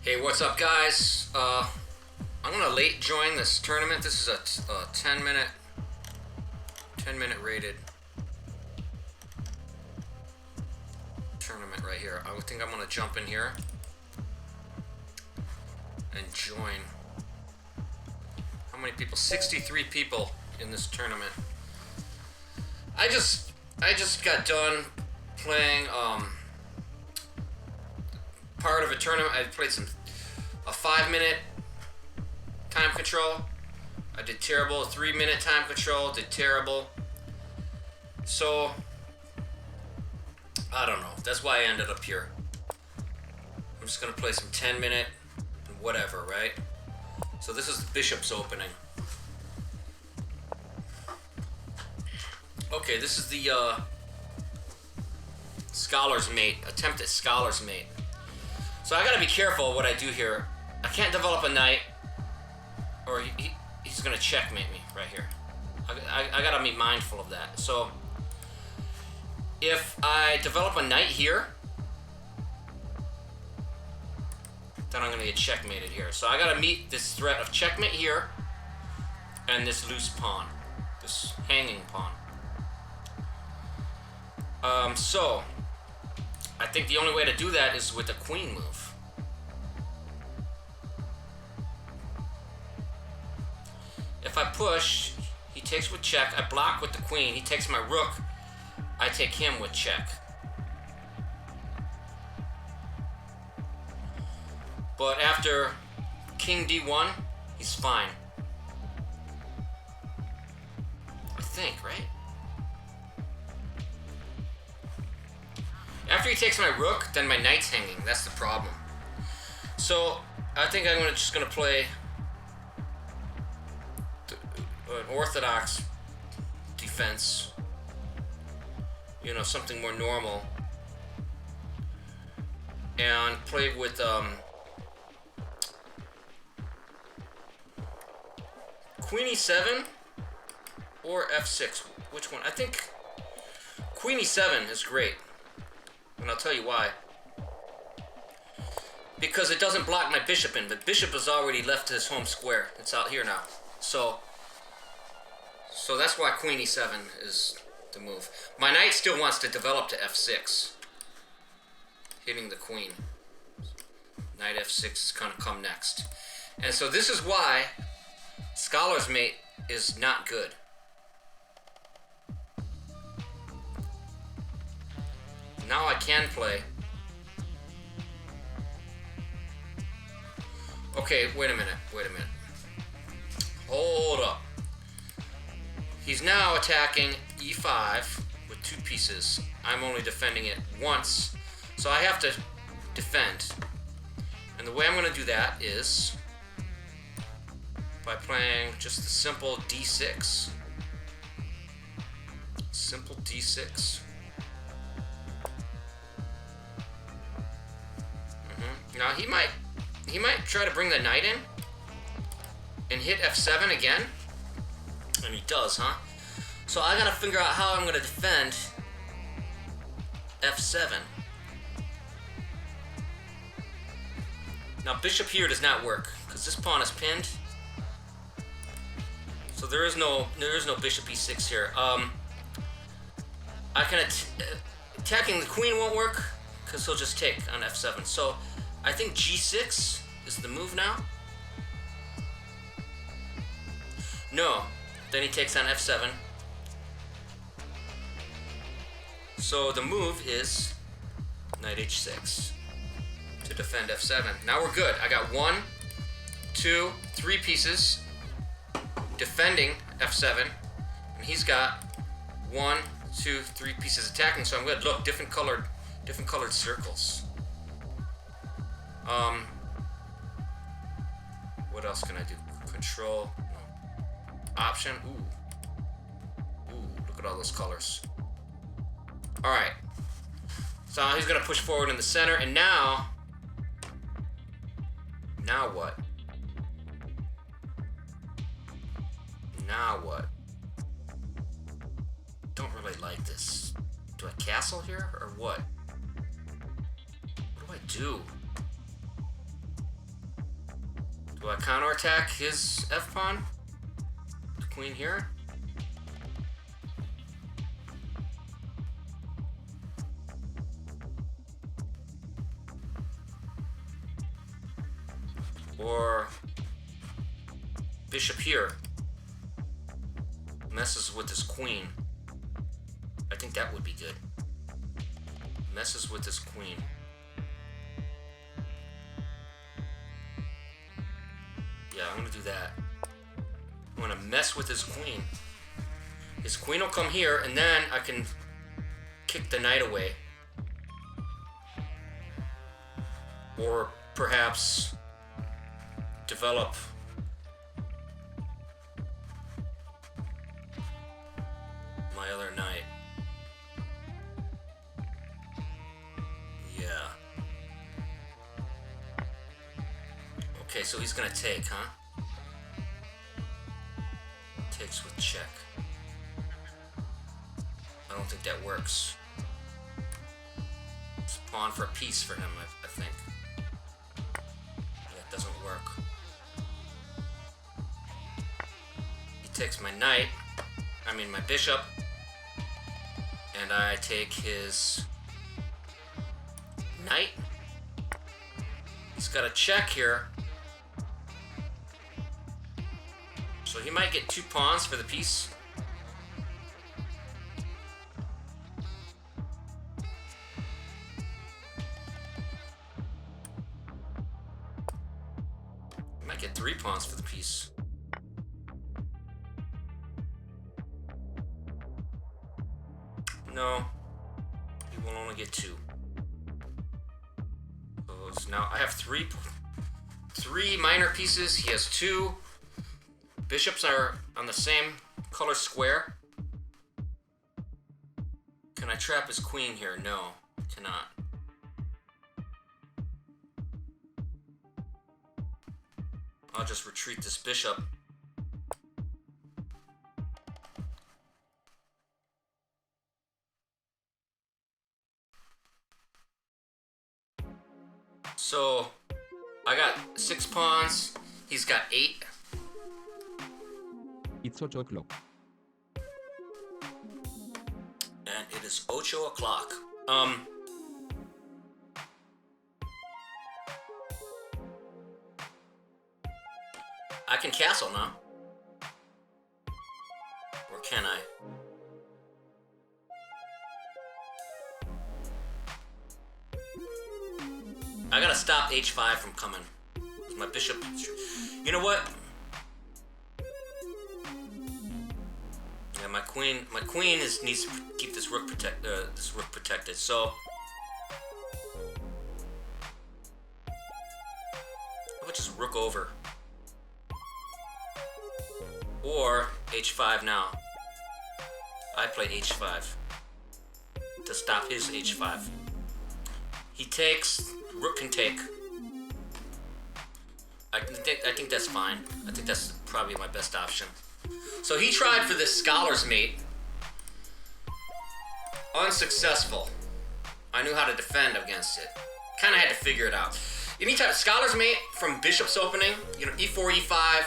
Hey, what's up, guys? I'm gonna late join this tournament. This is a 10-minute rated tournament right here. I think I'm gonna jump in here and join. How many people? 63 people in this tournament. I just got done playing part of a tournament. I played a 5-minute time control. I did terrible. A 3-minute time control, did terrible. So I don't know. That's why I ended up here. I'm just gonna play some 10-minute whatever, right? So this is the Bishop's opening. Okay, this is the Scholar's Mate, attempt at Scholar's Mate. So I gotta be careful what I do here. I can't develop a knight, or he's gonna checkmate me right here. I gotta be mindful of that. So if I develop a knight here, then I'm gonna get checkmated here. So I gotta meet this threat of checkmate here and this loose pawn, this hanging pawn. So I think the only way to do that is with the queen move. If I push, he takes with check. I block with the queen. He takes my rook. I take him with check. But after king d1, he's fine. I think, right? After he takes my rook, then my knight's hanging. That's the problem. So I think I'm just gonna play an orthodox defense. You know, something more normal, and play with Queen e7 or f6. Which one? I think Queen e7 is great. And I'll tell you why. Because it doesn't block my bishop in. The bishop has already left his home square. It's out here now. So that's why Queen e7 is the move. My knight still wants to develop to f6. Hitting the queen. Knight f6 is going to come next. And so this is why Scholar's Mate is not good. Now I can play. Okay, wait a minute. Hold up. He's now attacking e5 with 2 pieces. I'm only defending it once, so I have to defend. And the way I'm going to do that is by playing just the simple d6. Simple d6. Now he might try to bring the knight in and hit f7 again. And he does, huh? So I gotta figure out how I'm gonna defend f7. Now bishop here does not work because this pawn is pinned. So there is no bishop e6 here. I can attacking the queen won't work because he'll just take on f7. So I think g6 is the move now. No, then he takes on f7. So the move is knight h6 to defend f7. Now we're good. I got 1, 2, 3 pieces defending f7, and he's got 1, 2, 3 pieces attacking. So I'm good. Look, different colored circles. What else can I do? Control. No. Option. Ooh, look at all those colors. All right. So he's gonna push forward in the center, and now what? Now what? Don't really like this. Do I castle here or what? What do I do? Do I counterattack his f-pawn? The queen here? Or bishop here messes with his queen. I think that would be good. Messes with his queen. Yeah, I'm gonna do that. I'm gonna mess with his queen. His queen will come here, and then I can kick the knight away. Or perhaps develop my other knight. Yeah. Okay, so he's gonna take, huh? Takes with check. I don't think that works. It's a pawn for a piece for him, I think. That doesn't work. He takes my knight, my bishop, and I take his knight. He's got a check here. So he might get 2 pawns for the piece. He might get 3 pawns for the piece. No, he will only get 2. So now I have three minor pieces. He has 2. Bishops are on the same color square. Can I trap his queen here? No, cannot. I'll just retreat this bishop. So I got 6 pawns. He's got 8. It's 8 o'clock. And it is 8 o'clock. I can castle now. Or can I? I gotta stop h5 from coming. My bishop. You know what? Yeah, my queen needs to keep this rook protected. So how about just rook over? Or h5 now. I play h5 to stop his h5. He takes, rook can take. I think that's fine. I think that's probably my best option. So he tried for this scholar's mate. Unsuccessful. I knew how to defend against it. Kind of had to figure it out. Anytime scholar's mate from bishop's opening, e4, e5,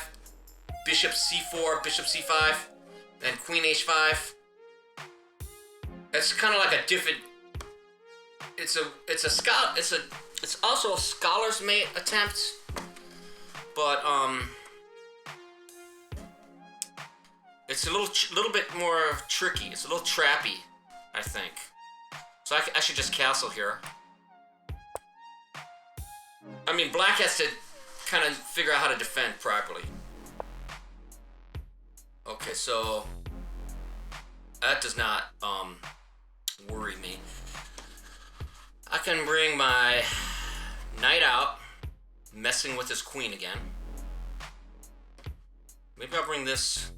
bishop c4, bishop c5, then queen h5. It's kind of like a different. It's also a scholar's mate attempt, but it's a little bit more tricky. It's a little trappy, I think. So I should just castle here. Black has to kind of figure out how to defend properly. Okay, so that does not worry me. I can bring my knight out, messing with his queen again. Maybe I'll bring this.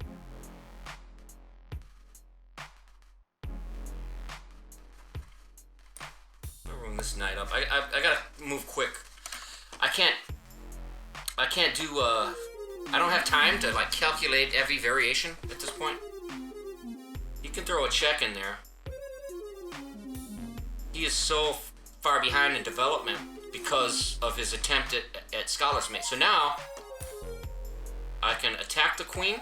I'll bring this knight up. I gotta move quick. I can't do I don't have time to calculate every variation at this point. You can throw a check in there. He is so far behind in development because of his attempt at scholar's mate. So now I can attack the queen.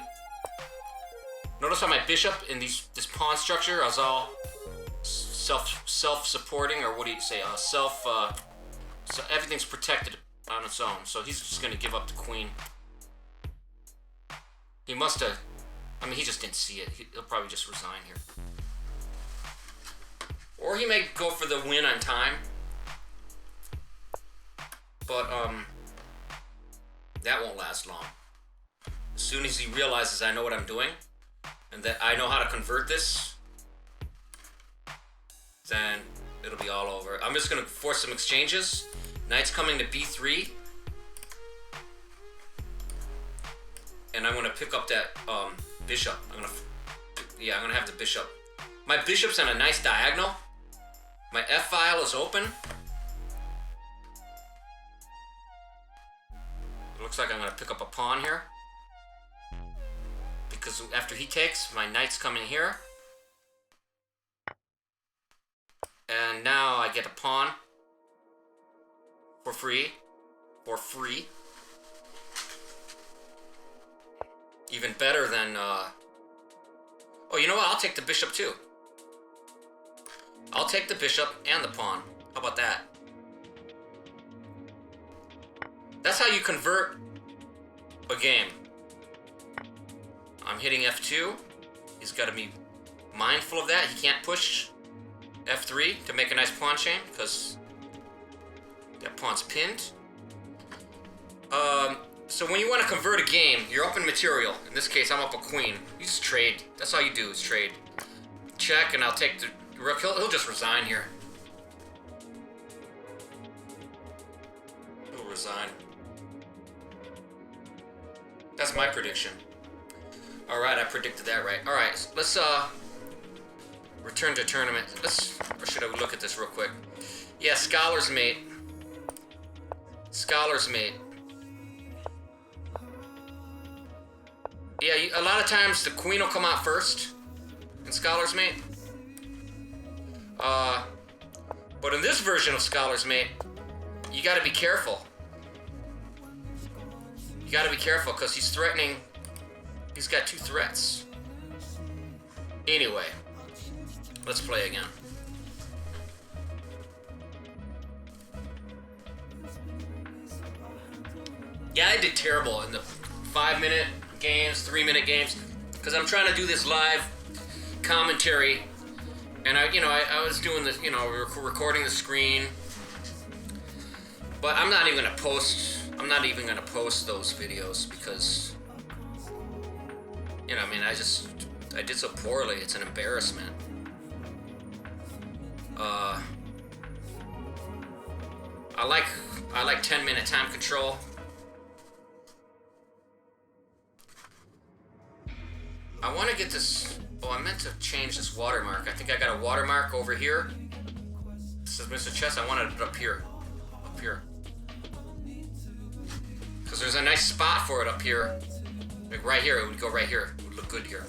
Notice how my bishop in this pawn structure is all self-supporting, or what do you say? So everything's protected on its own. So he's just gonna give up the queen. He must have. I mean, he just didn't see it. He'll probably just resign here, or he may go for the win on time. But that won't last long. As soon as he realizes I know what I'm doing, and that I know how to convert this, then it'll be all over. I'm just gonna force some exchanges. Knight's coming to b3, and I'm gonna pick up that bishop. I'm gonna have the bishop. My bishop's on a nice diagonal. My f file is open. It looks like I'm gonna pick up a pawn here, because after he takes, my knight's coming here. And now I get a pawn for free. Even better than, oh, you know what? I'll take the bishop too. I'll take the bishop and the pawn. How about that? That's how you convert a game. I'm hitting f2. He's got to be mindful of that. He can't push f3 to make a nice pawn chain, because that pawn's pinned. So when you want to convert a game, you're up in material. In this case, I'm up a queen. You just trade. That's all you do, is trade. Check, and I'll take the rook. He'll just resign here. He'll resign. That's my prediction. Alright, I predicted that right. Alright, so let's return to tournament. Or should I look at this real quick? Yeah, Scholar's Mate. Scholar's Mate. Yeah, a lot of times the queen will come out first in Scholar's Mate. But in this version of Scholar's Mate, you gotta be careful. You gotta be careful, because he's threatening. He's got 2 threats. Anyway, let's play again. Yeah, I did terrible in the 5-minute games, 3-minute games, because I'm trying to do this live commentary, and I was doing this, recording the screen, but I'm not even gonna post those videos, because I did so poorly. It's an embarrassment. I like 10-minute time control. I want to get this. Oh, I meant to change this watermark. I think I got a watermark over here. This is Mr. Chess. I wanted it up here. Up here. Because there's a nice spot for it up here. Like right here. It would go right here. It would look good here.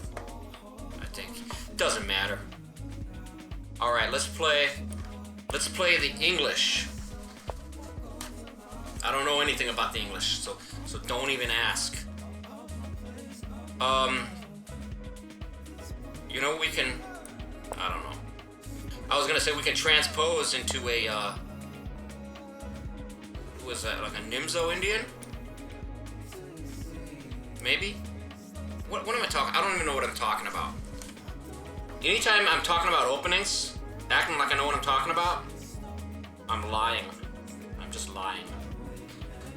I think. It doesn't matter. Alright, let's play the English. I don't know anything about the English, so don't even ask. We can, I don't know. I was gonna say we can transpose into a, who was that, like a Nimzo Indian? Maybe? What am I talking, I don't even know what I'm talking about. Anytime I'm talking about openings, acting like I know what I'm talking about, I'm lying. I'm just lying.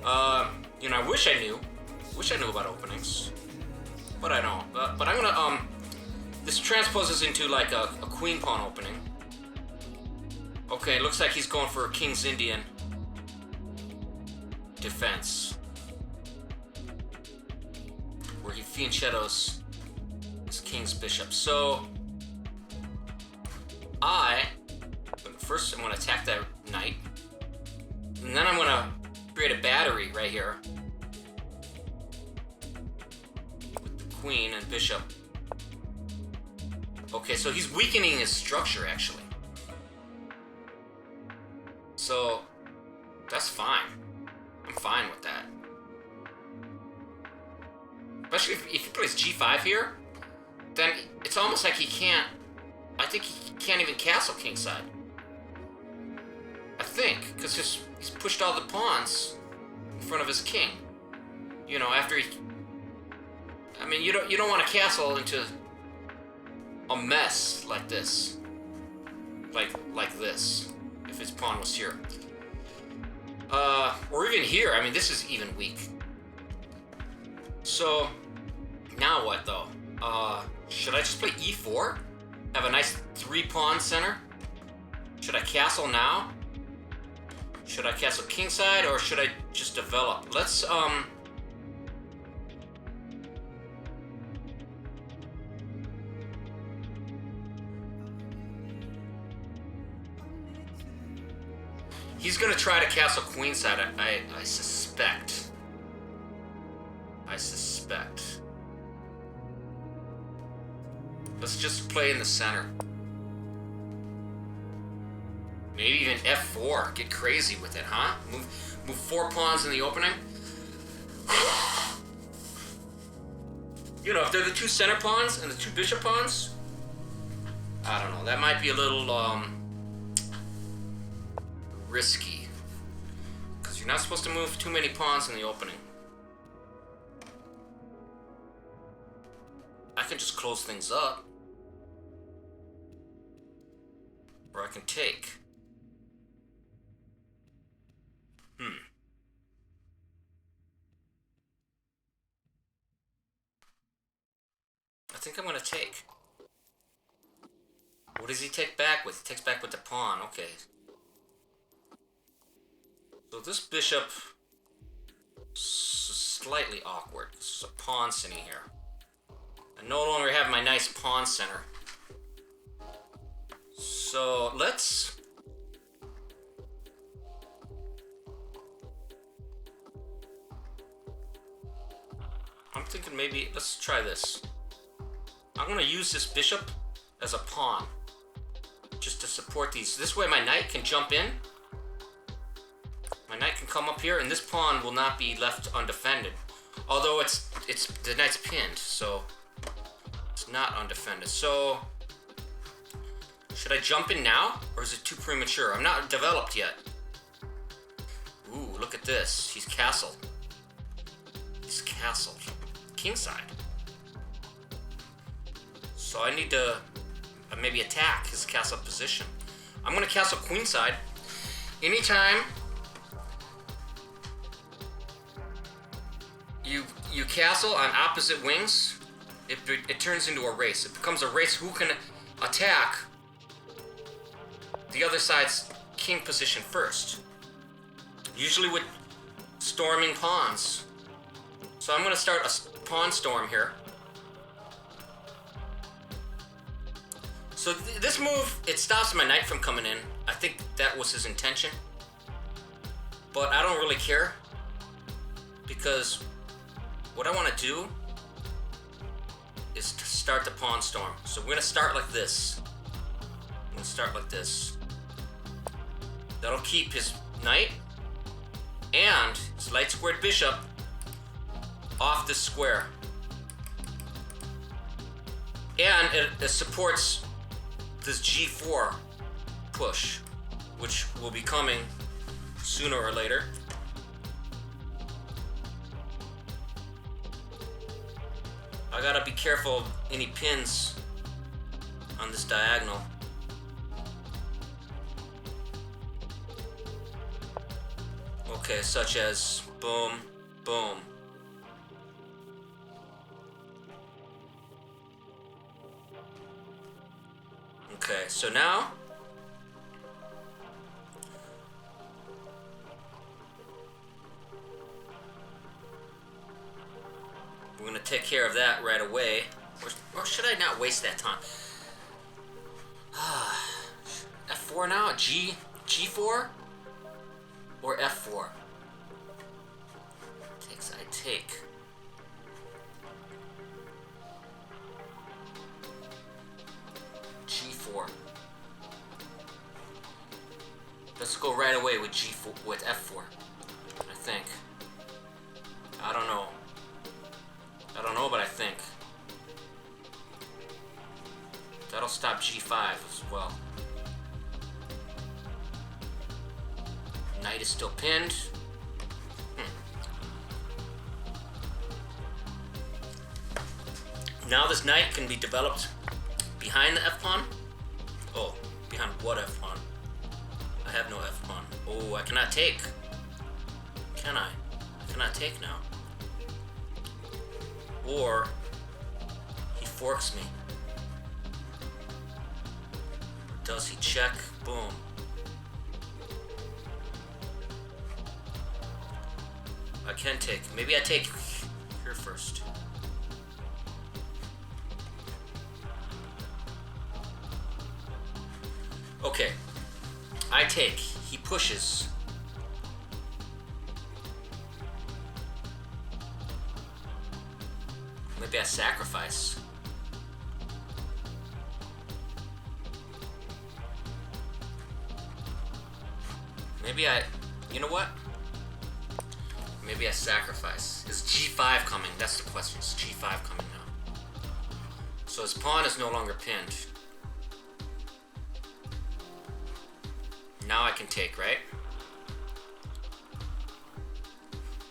I wish I knew. Wish I knew about openings. But I don't. But I'm gonna, this transposes into like a queen pawn opening. Okay, it looks like he's going for a King's Indian defense, where he fianchettos his King's Bishop. So, first I'm gonna attack that knight, and then I'm gonna create a battery right here with the queen and bishop. Okay, so he's weakening his structure, actually. So, that's fine. I'm fine with that. Especially if he plays g5 here, then it's almost like he can't... I think he can't even castle kingside. I think, because he's pushed all the pawns in front of his king. You know, after he... I mean, you don't want to castle into a mess like this. Like this. If his pawn was here. Or even here. I mean, this is even weak. So, now what, though? Should I just play e4? Have a nice 3-pawn center? Should I castle now? Should I castle kingside, or should I just develop? Let's, he's gonna try to castle queenside, I suspect. I suspect. Let's just play in the center. Maybe even f4. Get crazy with it, huh? Move 4 pawns in the opening. You know, if they're the 2 center pawns and the 2 bishop pawns, I don't know. That might be a little risky, because you're not supposed to move too many pawns in the opening. I can just close things up, or I can take. I think I'm gonna take. What does he take back with? He takes back with the pawn. Okay. So this bishop is slightly awkward. This is a pawn sitting here. I no longer have my nice pawn center. So let's... I'm thinking maybe, let's try this. I'm gonna use this bishop as a pawn, just to support these. This way my knight can jump in. My knight can come up here, and this pawn will not be left undefended. Although it's the knight's pinned, so it's not undefended. So should I jump in now, or is it too premature? I'm not developed yet. Ooh, look at this. He's castled. He's castled. Kingside. So I need to maybe attack his castle position. I'm gonna castle queenside. Anytime you castle on opposite wings, it turns into a race. It becomes a race who can attack the other side's king position first. Usually with storming pawns. So I'm gonna start a pawn storm here. So this move, it stops my knight from coming in. I think that was his intention. But I don't really care, because what I want to do is to start the pawn storm. So we're going to start like this. I'm going to start like this. That'll keep his knight and his light squared bishop off this square. And it supports this g4 push, which will be coming sooner or later. I gotta be careful of any pins on this diagonal. Okay, such as boom, boom. Okay, so now we're gonna take care of that right away, or should I not waste that time? F4 now, G4 or F4? Takes I take. G4. Let's go right away with G4 with F4. I think. I don't know, but Knight is still pinned. Now this knight can be developed behind the f-pawn. Oh, behind what f-pawn? I have no f-pawn. Oh, I cannot take. Can I? I cannot take now. Or he forks me. Does he check? Boom. I can take. Maybe I take here first. Okay. I take. He pushes. Maybe I sacrifice. Maybe I... You know what? Maybe I sacrifice. Is g5 coming? That's the question. Is g5 coming now? So his pawn is no longer pinned. Now I can take, right?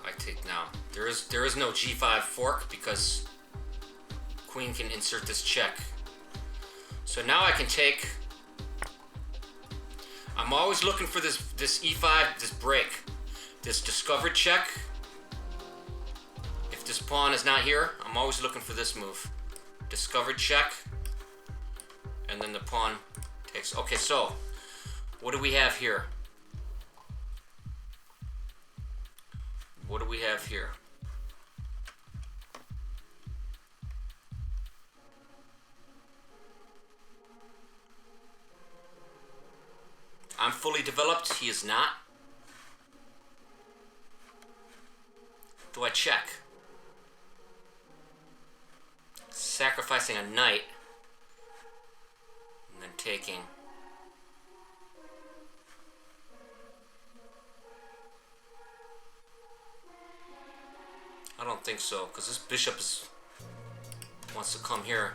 I take now. There is no g5 fork because queen can insert this check. So now I can take. I'm always looking for this e5, this break, this discovered check. If this pawn is not here, I'm always looking for this move. Discovered check. And then the pawn takes. Okay, so what do we have here? What do we have here? I'm fully developed. He is not. Do I check? Sacrificing a knight. And then taking. I don't think so, because this bishop wants to come here.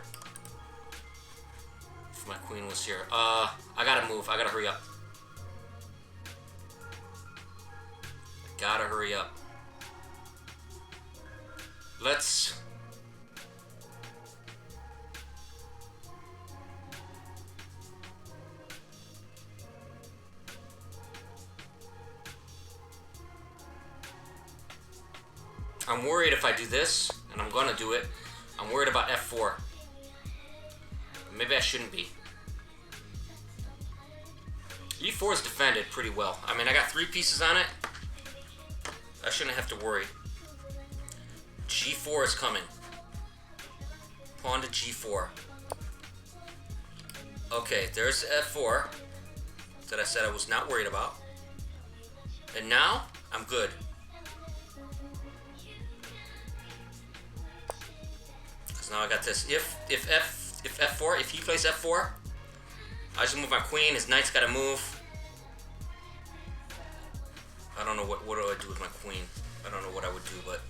If my queen was here. I gotta move. I gotta hurry up. I gotta hurry up. Let's... I'm worried if I do this, and I'm gonna do it, I'm worried about f4. Maybe I shouldn't be. e4 is defended pretty well. I mean, I got 3 pieces on it. I shouldn't have to worry. g4 is coming. Pawn to g4. Okay, there's f4 that I said I was not worried about. And now, I'm good. Now I got this. If f4, if he plays f4, I just move my queen. His knight's got to move. I don't know what do I do with my queen. I don't know what I would do, but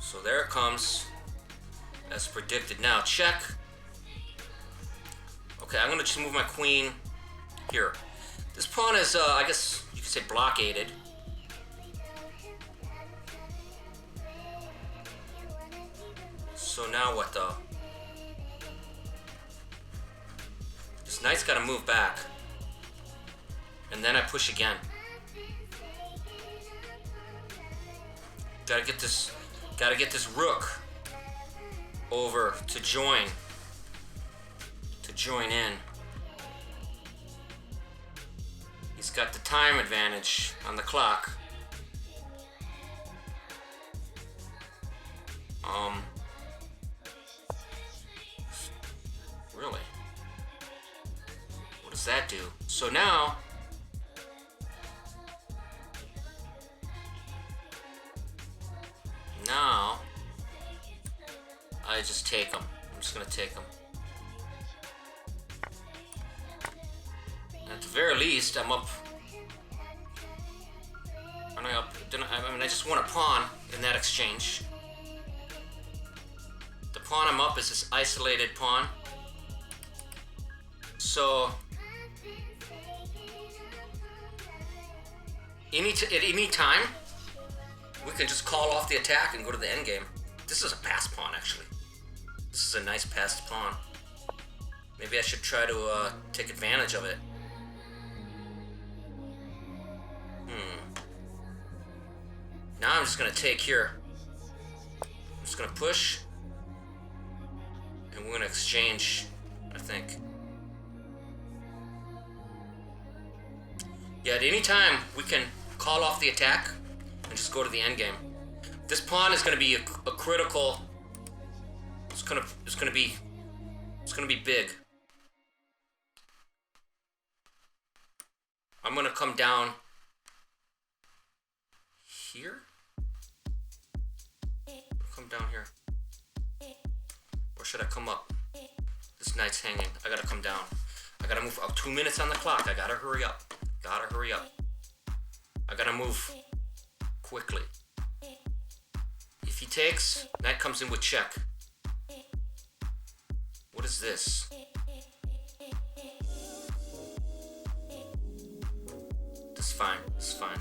so there it comes, as predicted. Now check. Okay, I'm gonna just move my queen here. This pawn is, I guess you could say, blockaded. So now what though? This knight's gotta move back. And then I push again. Gotta get this rook over to join in. He's got the time advantage on the clock. Really? What does that do? So now, I just take him. I'm just gonna take him. And at the very least, I'm up. Am I up? I mean, I just won a pawn in that exchange. The pawn I'm up is this isolated pawn. So at any time, we can just call off the attack and go to the end game. This is a pass pawn, actually. This is a nice passed pawn. Maybe I should try to take advantage of it. Now I'm just gonna take here. I'm just gonna push, and we're gonna exchange, I think. Yeah, at any time we can call off the attack and just go to the end game. This pawn is gonna be a critical. It's gonna be big. I'm gonna come down here. Come down here. Or should I come up? This knight's hanging. I gotta come down. I gotta move. 2 minutes on the clock. I gotta hurry up. I gotta move quickly. If he takes, knight comes in with check. What is this? This is fine. This is fine.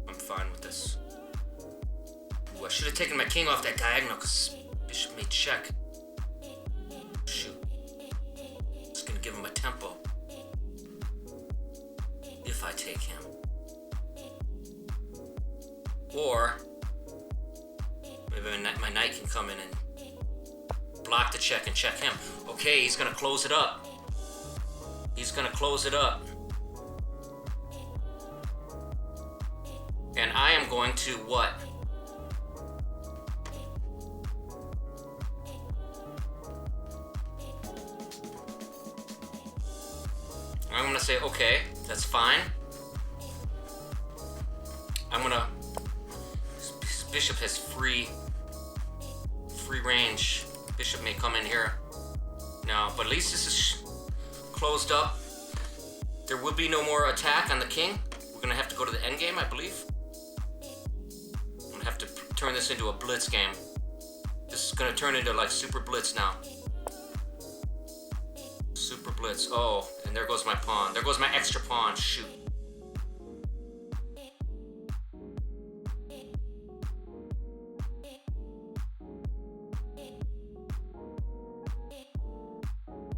I'm fine with this. Ooh, I should have taken my king off that diagonal because bishop made check. Shoot. Just gonna give him a tempo. If I take him. Or maybe my knight can come in and block the check and check him. Okay, he's gonna close it up. He's gonna close it up. And I am going to what? I'm gonna say, okay, that's fine. This bishop has free range. Bishop may come in here now, but at least this is closed up. There will be no more attack on the king. We're gonna have to go to the end game, I believe. I'm gonna have to turn this into a blitz game. This is gonna turn into like super blitz now. Super blitz. Oh, and there goes my pawn. There goes my extra pawn. Shoot.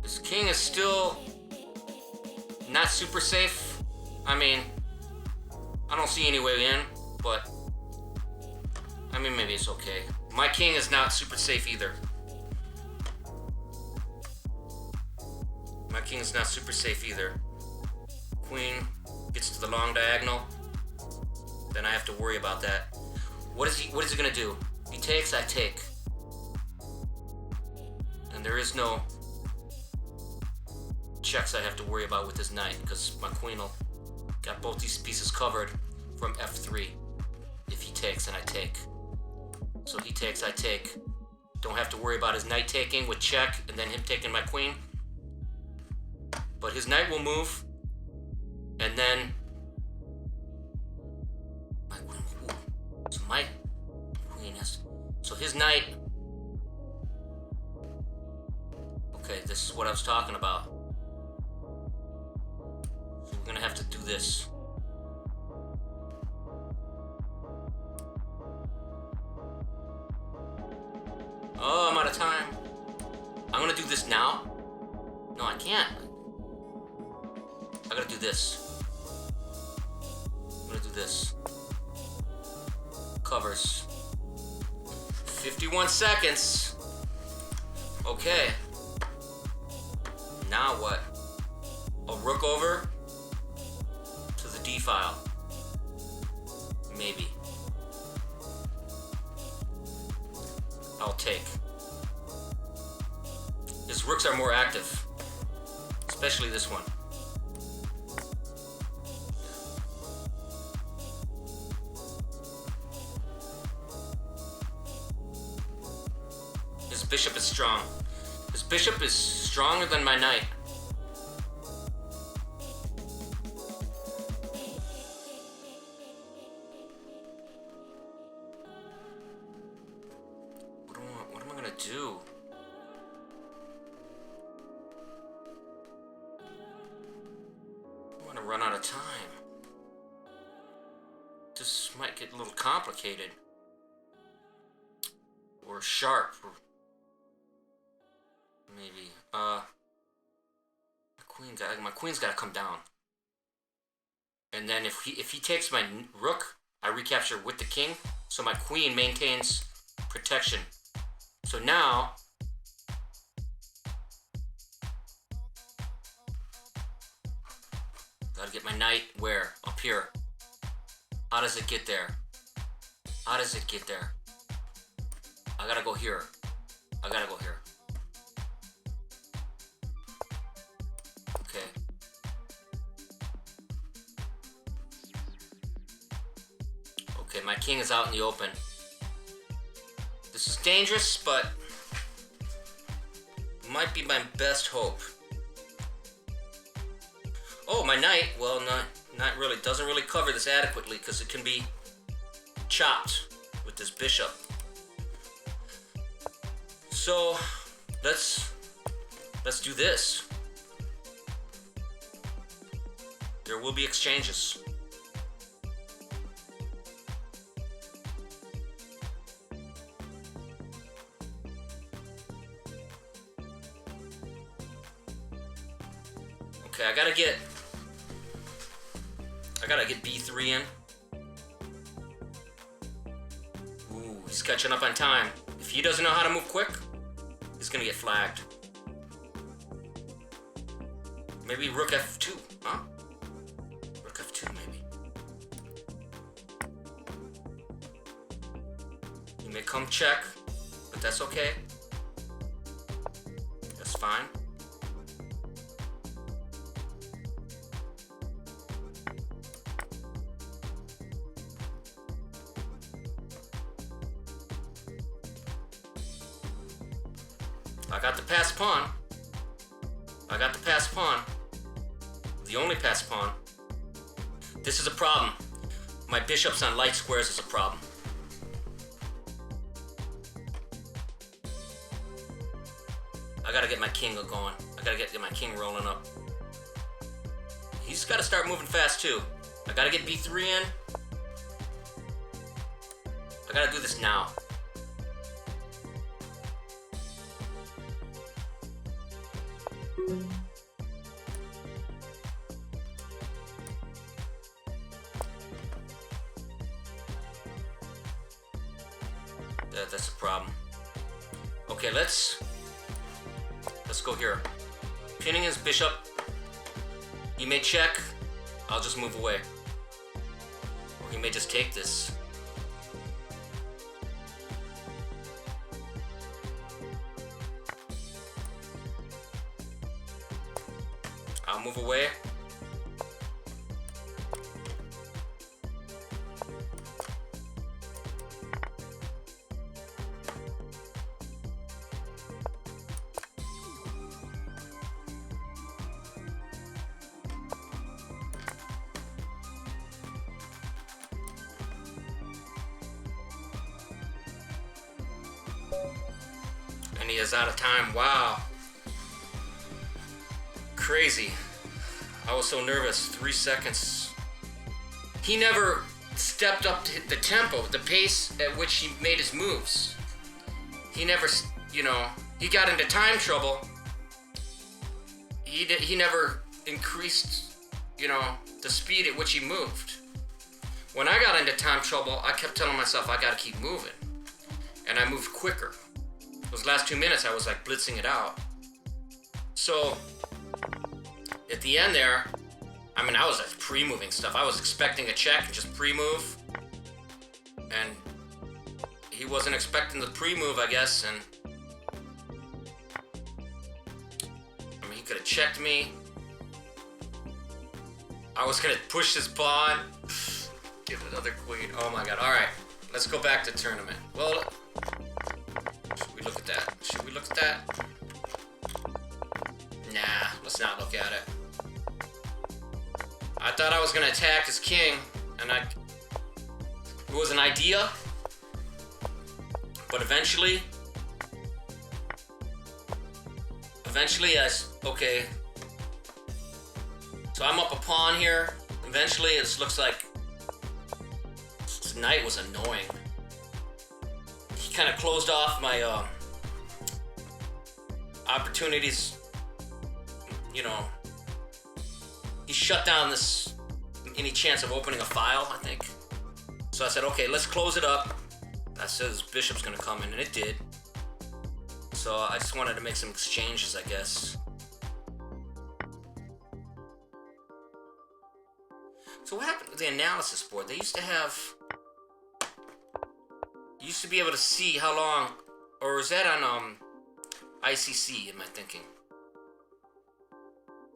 This king is still not super safe. I mean, I don't see any way in, but I mean, maybe it's okay. My king is not super safe either. My king is not super safe either. Queen gets to the long diagonal. Then I have to worry about that. What is he gonna do? He takes, I take. And there is no checks I have to worry about with his knight because my queen will got both these pieces covered from f3 if he takes and I take. So he takes, I take. Don't have to worry about his knight taking with check and then him taking my queen. But his knight will move and then my queen will move. So my queen has, so his knight. Okay, this is what I was talking about. We're gonna have to do this. Oh, I'm out of time. I'm gonna do this now. No, I can't. I gotta do this. I'm gonna do this. Covers. 51 seconds. Okay. Now what? A rook over to the D file. Maybe. I'll take. His rooks are more active. Especially this one. His bishop is strong. His bishop is stronger than my knight. What am I gonna do? I gonna run out of time. This might get a little complicated. Or sharp. Or maybe. My queen's gotta come down. And then if he takes my rook, I recapture with the king. So my queen maintains protection. So now gotta get my knight where? Up here. How does it get there? How does it get there? I gotta go here. I gotta go here. Okay. Okay, my king is out in the open. This is dangerous, but might be my best hope. Oh, my knight, well, not really. Doesn't really cover this adequately because it can be chopped with this bishop. So, let's do this. There will be exchanges. Okay, I gotta get B3 in. Ooh, he's catching up on time. If he doesn't know how to move quick, he's gonna get flagged. Maybe rook F2, huh? Rook F2, maybe. He may come check, but that's okay. That's fine. I got the passed pawn. I got the passed pawn. The only passed pawn. This is a problem. My bishop's on light squares is a problem. I gotta get my king going. I gotta get my king rolling up. He's gotta start moving fast too. I gotta get B3 in. I gotta do this now. That's a problem. Okay, let's go here. Pinning his bishop. He may check. I'll just move away. Or he may just take this. I'll move away. And he is out of time. Wow. Crazy. I was so nervous. 3 seconds. He never stepped up to the tempo, the pace at which he made his moves. He never, he got into time trouble. He never increased, the speed at which he moved. When I got into time trouble, I kept telling myself I gotta keep moving. And I moved quicker. Those last 2 minutes, I was like blitzing it out. So, at the end there, I was like pre-moving stuff. I was expecting a check and just pre-move. And he wasn't expecting the pre-move, I guess, and he could have checked me. I was gonna push this pawn. Give another queen. Oh my god. Alright, let's go back to tournament. Well, should we look at that? Should we look at that? Nah, let's not look at it. I thought I was gonna attack his king, and it was an idea, but eventually, okay. So I'm up a pawn here. Eventually, it looks like this knight was annoying. He kind of closed off my opportunities. You know, he shut down any chance of opening a file, I think. So I said, okay, let's close it up. I said his bishop's gonna come in, and it did. So I just wanted to make some exchanges, I guess. So what happened with the analysis board? They used to have... You used to be able to see how long... Or is that on ICC, am I thinking?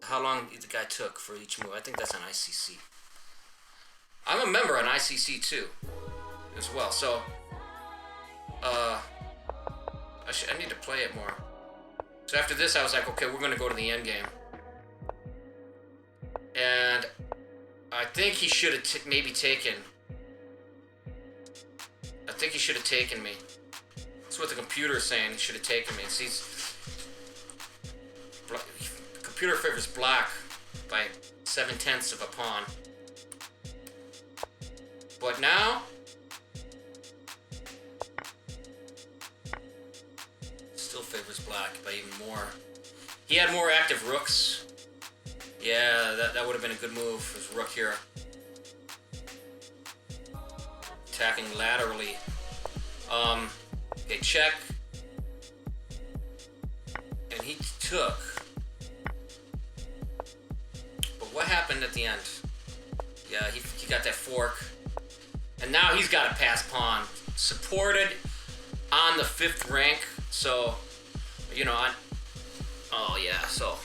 How long the guy took for each move. I think that's on ICC. I'm a member on ICC too, as well. So, I need to play it more. So after this, I was like, okay, we're gonna go to the end game. And I think he should have maybe taken. I think he should have taken me. That's what the computer is saying. He should have taken me. See, the computer favors black by 7/10 of a pawn. But now, still favors black by even more. He had more active rooks. Yeah, that would have been a good move. His rook here. Attacking laterally. Okay, check. And he took. But what happened at the end? Yeah, he got that fork. And now he's got a pass pawn. Supported on the 5th rank. So, you know, oh yeah, so.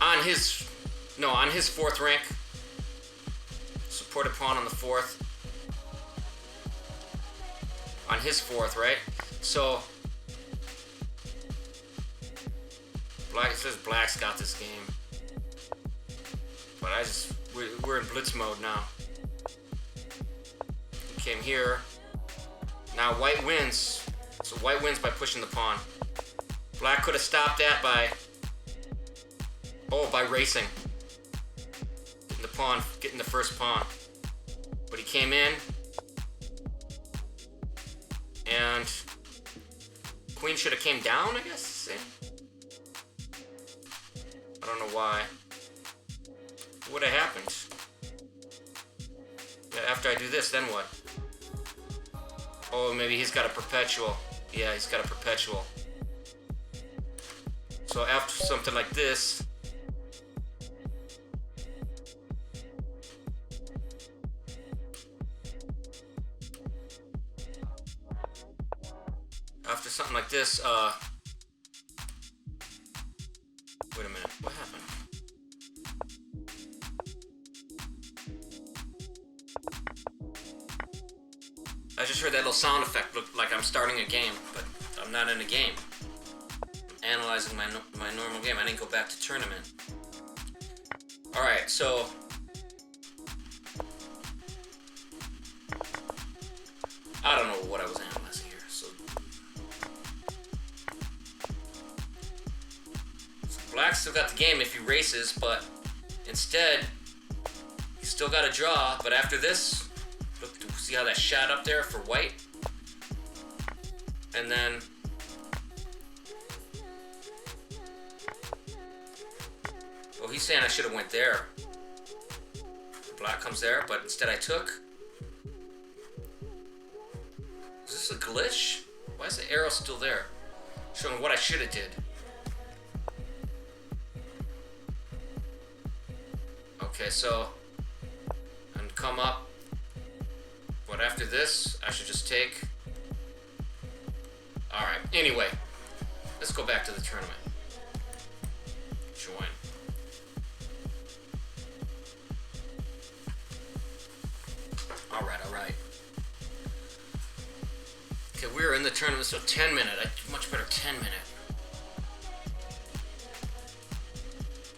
On his 4th rank. Supported pawn on the 4th. On his 4th, right? So, it says black's got this game. But we're in blitz mode now. He came here. Now white wins. So white wins by pushing the pawn. Black could have stopped that by racing. Getting the first pawn. But he came in. And queen should have came down, I guess. I don't know why. What would have happened? Yeah, after I do this, then what? Oh, maybe he's got a perpetual. Yeah, he's got a perpetual. So after something like this, wait a minute, what happened? I just heard that little sound effect, looked like I'm starting a game, but I'm not in a game. I'm analyzing my normal game. I didn't go back to tournament. Alright, so I don't know what I was analyzing here. So black still got the game if he races, but instead he's still got a draw. But after this, look, see how that shot up there for white? And then he's saying I should have went there. Black comes there, but instead I took. Is this a glitch? Why is the arrow still there? Showing what I should have did. Okay, so and come up. But after this, I should just take. Alright, anyway. Let's go back to the tournament. Join. Alright. Okay, we're in the tournament, so 10 minute. Much better 10 minute.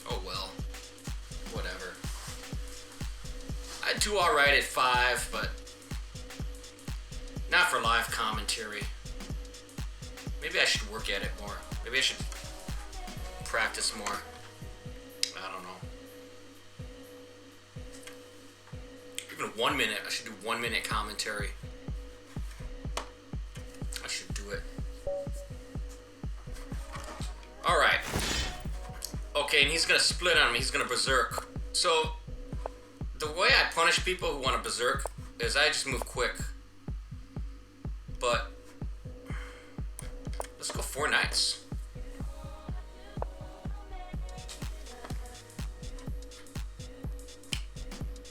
Oh well. Whatever. I'd do alright at 5, but not for live commentary. Maybe I should work at it more. Maybe I should practice more. I don't know. Even 1 minute. I should do 1 minute commentary. I should do it. Alright. Okay, and he's gonna split on me. He's gonna berserk. So, the way I punish people who want to berserk is I just move quick. But, let's go 4 knights.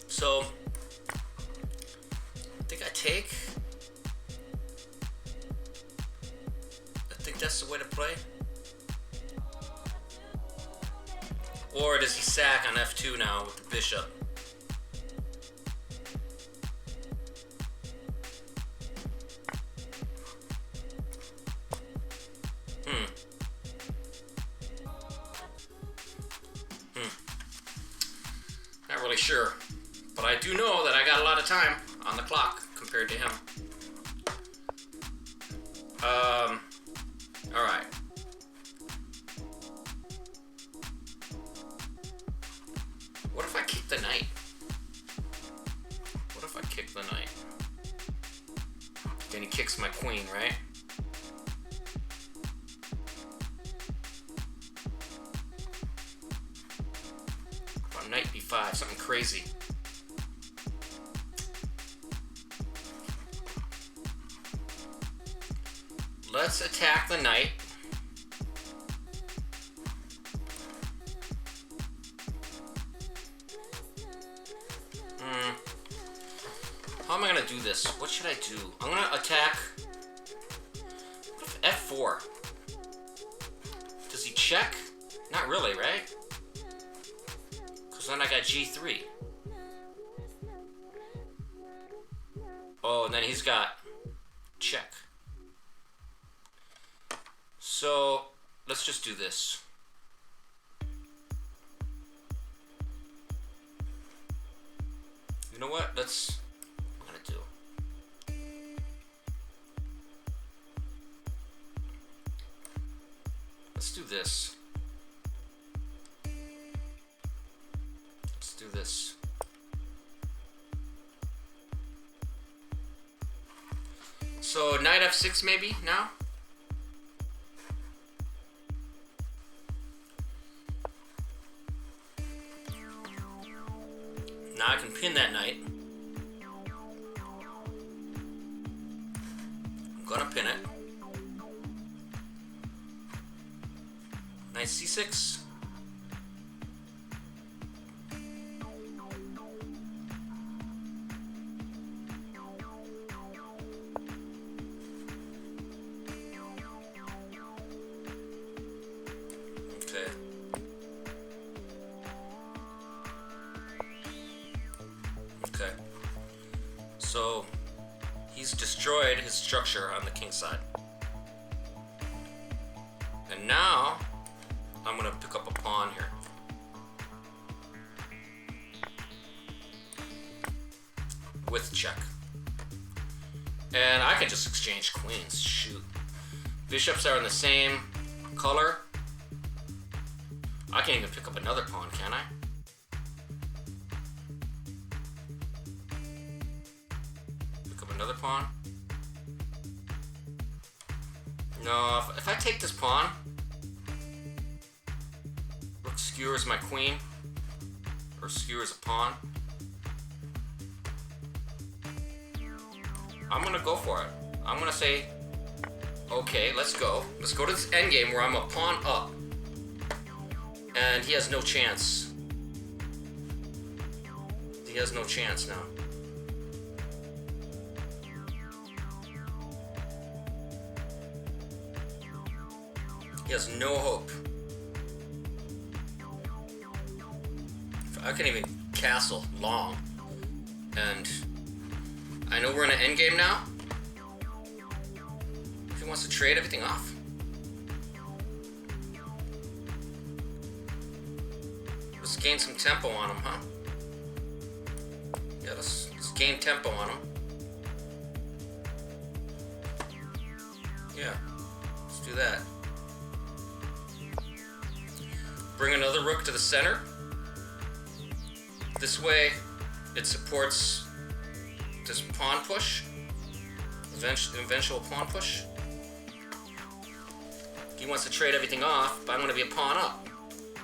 So, I think I take. I think that's the way to play. Or does he sack on F2 now with the bishop? Not really sure. But I do know that I got a lot of time on the clock compared to him. Alright. What if I kick the knight? What if I kick the knight? Then he kicks my queen, right? Or knight b5, something crazy. Let's attack the knight. How am I gonna do this? What should I do? I'm gonna attack F4. Does he check? Not really, right? Because then I got G3. Oh, and then he's got check. So, let's just do this. You know what? I'm gonna do. Let's do this. Let's do this. So, knight F6 maybe now? Now I can pin that knight. I'm gonna pin it. Knight C6. Okay. Okay. So, he's destroyed his structure on the king side. And now, I'm gonna pick up a pawn here. With check. And I can just exchange queens, shoot. Bishops are in the same color. I can even pick up another pawn, can I? Another pawn? No, if I take this pawn, rook skewers my queen, or skewers a pawn. I'm gonna go for it. I'm gonna say, okay, let's go. Let's go to this endgame where I'm a pawn up. And he has no chance. He has no chance now. He has no hope. I can even castle long. And I know we're in an endgame now. If he wants to trade everything off. Let's gain some tempo on him, huh? Yeah, let's gain tempo on him. Yeah, let's do that. Bring another rook to the center. This way, it supports this pawn push. Eventual pawn push. He wants to trade everything off, but I'm going to be a pawn up.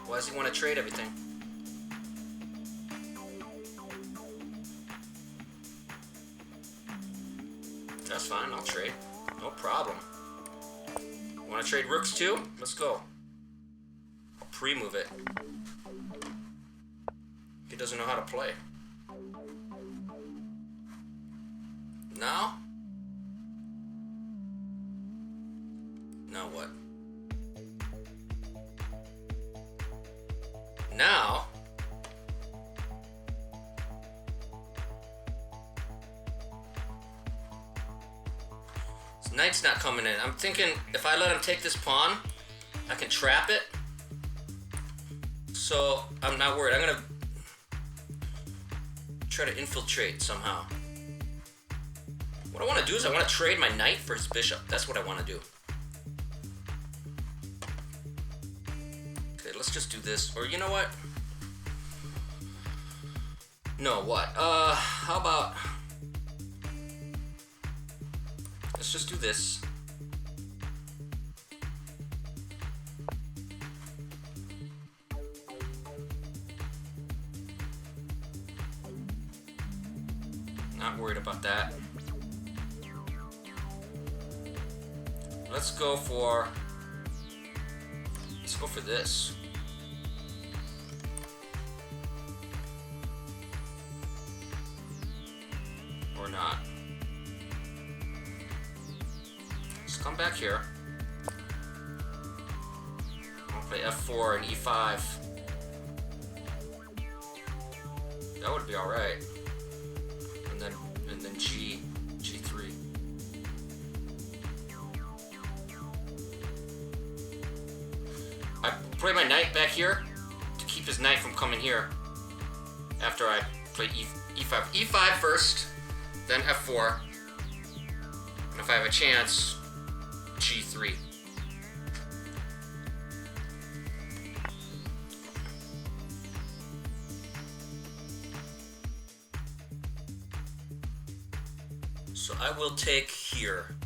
Why does he want to trade everything? That's fine, I'll trade. No problem. Want to trade rooks too? Let's go. I'll pre-move it. He doesn't know how to play. Now? Now what? Now? This knight's not coming in. I'm thinking if I let him take this pawn, I can trap it. So I'm not worried. I'm gonna try to infiltrate somehow. What I want to do is I want to trade my knight for his bishop. That's what I want to do. Okay, let's just do this. Or you know what? No, what? How about... Let's just do this. Not worried about that. Let's go for this. Or not. Let's come back here. I'll play F4 and E5. That would be alright. And then G3. I play my knight back here to keep his knight from coming here. After I play E5. E5 first, then F4. And if I have a chance, G3. So I will take here.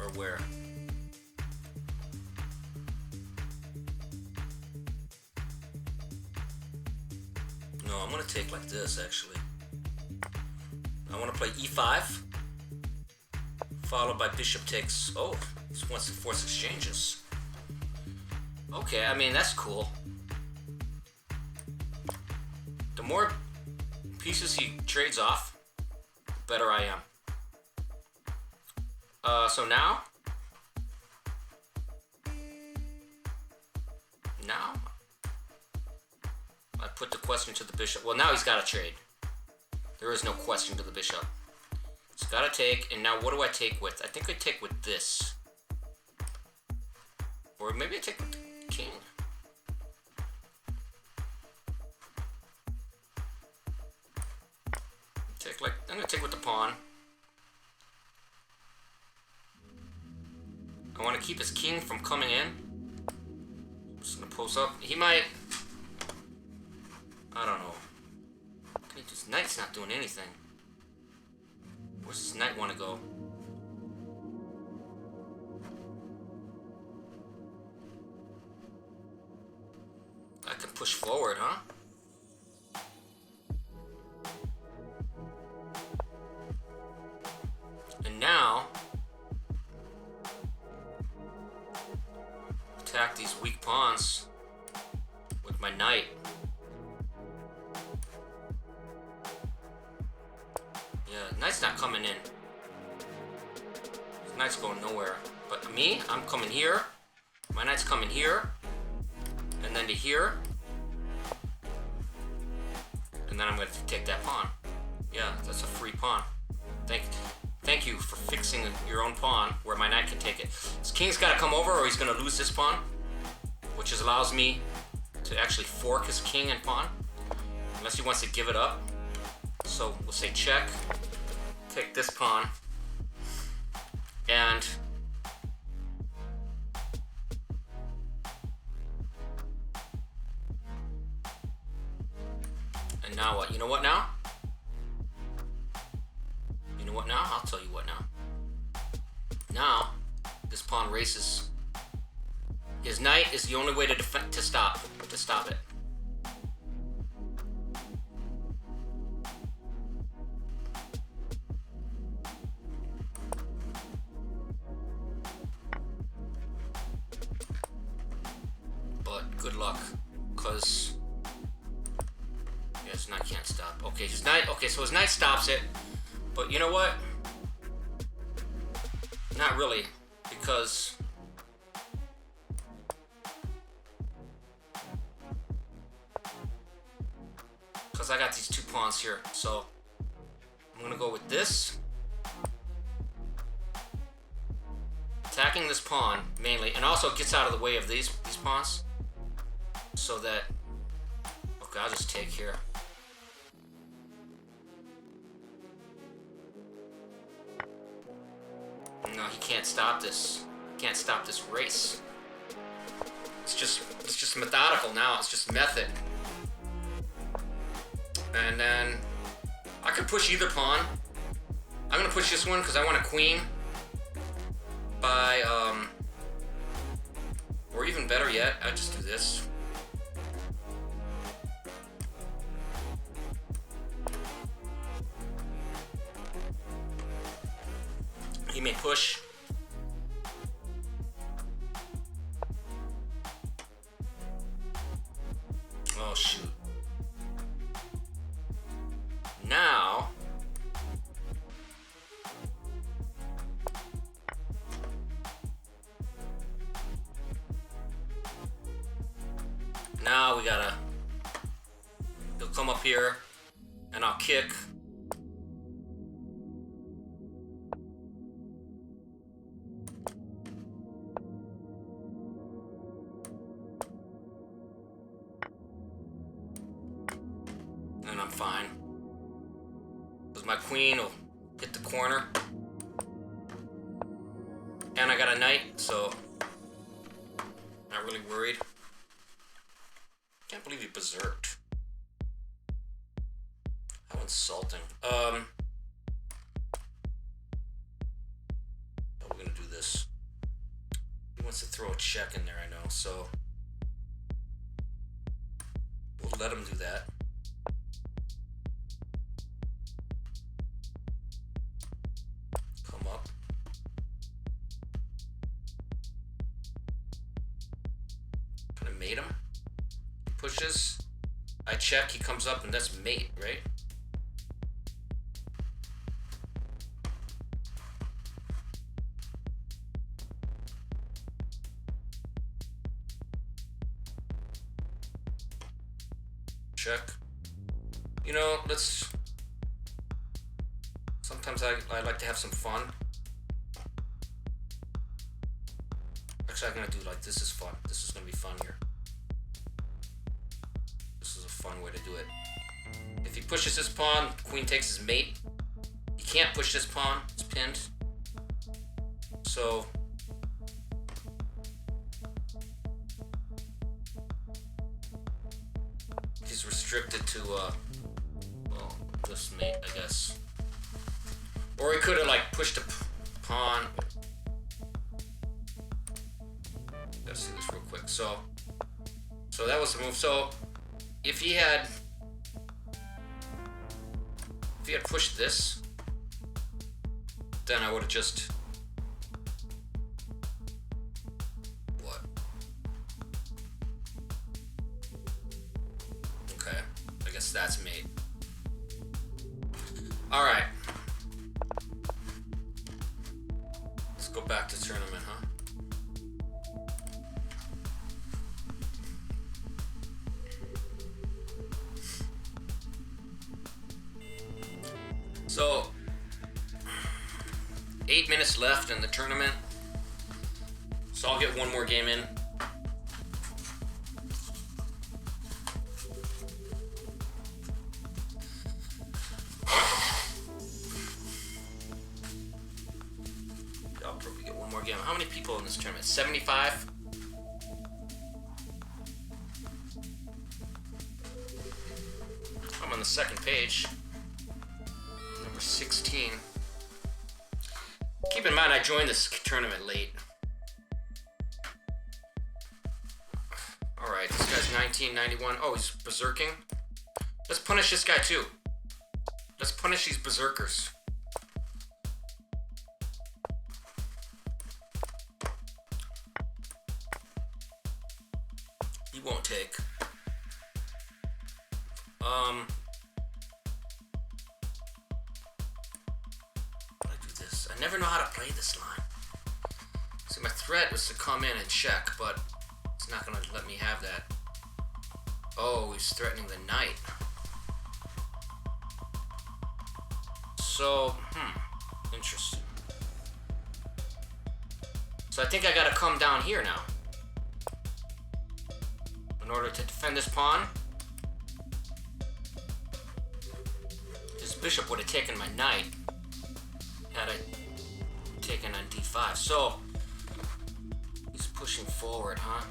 Or where? No, I'm gonna take like this actually. I want to play E5, followed by bishop takes. Oh, he wants to force exchanges. Okay, I mean that's cool. The more pieces he trades off, the better I am. So now I put the question to the bishop. Well, now he's got to trade. There is no question to the bishop. He's got to take, and now what do I take with? I think I take with this. Or maybe I take with the king. I'm gonna take with the pawn. I want to keep his king from coming in. I'm just gonna post up. He might... I don't know. His knight's not doing anything. Where's his knight want to go? I can push forward, huh? And now attack these weak pawns with my knight. Yeah, knight's not coming in. His knight's going nowhere. But me, I'm coming here. My knight's coming here. And then to here. And then I'm going to take that pawn. Yeah, that's a free pawn. Thank you for fixing your own pawn where my knight can take it. His king's got to come over or he's going to lose this pawn. Which allows me to actually fork his king and pawn. Unless he wants to give it up. So we'll say check, take this pawn, and now what? You know what now? know what now? I'll tell you what now. Now, this pawn races. His knight is the only way to stop it. But good luck, because his knight can't stop. Okay, his knight. Okay, so his knight stops it, but you know what? Not really, because I got these 2 pawns here. So I'm gonna go with this, attacking this pawn mainly, and also it gets out of the way of these pawns, so that, okay, I'll just take here. No, he can't stop this. Can't stop this race. It's just methodical now. It's just method. And then I could push either pawn. I'm gonna push this one because I want a queen by or even better yet, I just do this. He may push. Oh shoot. Now we gotta, he'll come up here and I'll kick. And I'm fine. Because my queen will hit the corner. And I got a knight, so not really worried. Can't believe he berserked. How insulting. How are we gonna do this? He wants to throw a check in there, I know, so we'll let him do that. Come up. Kind of mate him. Pushes, I check, he comes up, and that's mate, right? Check. You know, sometimes I like to have some fun. Actually, I'm gonna do like, this is fun. This is gonna be fun here. Fun way to do it. If he pushes this pawn, queen takes his mate. He can't push this pawn, it's pinned. So he's restricted to well, this mate, I guess. Or he could have like pushed a pawn. Let's see this real quick. So that was the move. So if he had pushed this, then I would have just, what? Okay, I guess that's mate. All right, let's go back to tournament, huh? So, 8 minutes left in the tournament, so I'll get one more game in. I'll probably get one more game. How many people in this tournament? 75? I'm on the second page. 16. Keep in mind, I joined this tournament late. Alright, this guy's 1991. Oh, he's berserking. Let's punish this guy too. Let's punish these berserkers. He won't take. I never know how to play this line. So my threat was to come in and check, but it's not gonna let me have that. Oh, he's threatening the knight. So, interesting. So I think I gotta come down here now. In order to defend this pawn. This bishop would have taken my knight had I taken on d5. So he's pushing forward, huh?